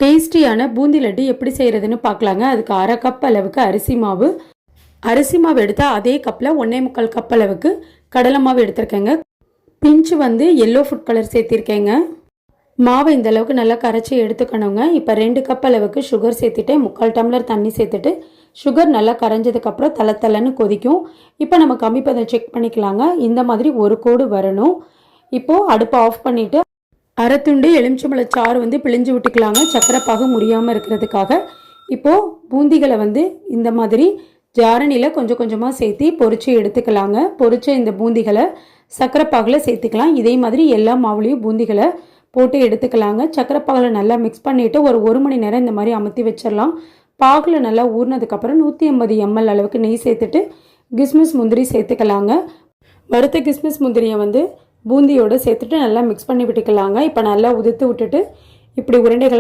டேஸ்டியான பூந்தி லட்டு எப்படி செய்கிறதுன்னு பார்க்கலாங்க. அதுக்கு 1/2 கப் அளவுக்கு அரிசி மாவு எடுத்தால் அதே கப்பில் 1.25 கப் அளவுக்கு கடலை மாவு எடுத்திருக்கேங்க. பிஞ்சு வந்து எல்லோ ஃபுட் கலர் சேர்த்திருக்கேங்க. மாவை இந்த அளவுக்கு நல்லா கரைச்சி எடுத்துக்கணுங்க. இப்போ 2 கப் அளவுக்கு சுகர் சேர்த்துட்டு 3/4 டம்ளர் தண்ணி சேர்த்துட்டு சுகர் நல்லா கரைஞ்சதுக்கப்புறம் தளன்னு கொதிக்கும். இப்போ நம்ம கம்மி பதம் செக் பண்ணிக்கலாங்க. இந்த மாதிரி ஒரு கோடு வரணும். இப்போது அடுப்பை ஆஃப் பண்ணிவிட்டு அரை துண்டு எலுமிச்சம்பழ சாறு வந்து பிழிஞ்சு விட்டுக்கலாங்க, சக்கரை பாகு முறியாமல் இருக்கிறதுக்காக. இப்போது பூந்திகளை வந்து இந்த மாதிரி ஜாரணியில் கொஞ்சம் கொஞ்சமாக சேர்த்து பொரிச்சு எடுத்துக்கலாங்க. பொரிச்ச இந்த பூந்திகளை சக்கரை பாகில் சேர்த்துக்கலாம். இதே மாதிரி எல்லா மாவுலேயும் பூந்திகளை போட்டு எடுத்துக்கலாங்க. சக்கரை பாகில் நல்லா மிக்ஸ் பண்ணிவிட்டு ஒரு மணி நேரம் இந்த மாதிரி அமுத்தி வச்சிடலாம். பாகில் நல்லா ஊறினதுக்கப்புறம் 150 ml அளவுக்கு நெய் சேர்த்துட்டு கிஸ்மிஸ் முந்திரி சேர்த்துக்கலாங்க. வறுத்த கிஸ்மிஸ் முந்திரியை வந்து பூந்தியோடு சேர்த்துட்டு நல்லா மிக்ஸ் பண்ணி விட்டுக்கலாங்க. இப்போ நல்லா உதிர்த்து விட்டுட்டு இப்படி உருண்டைகளாக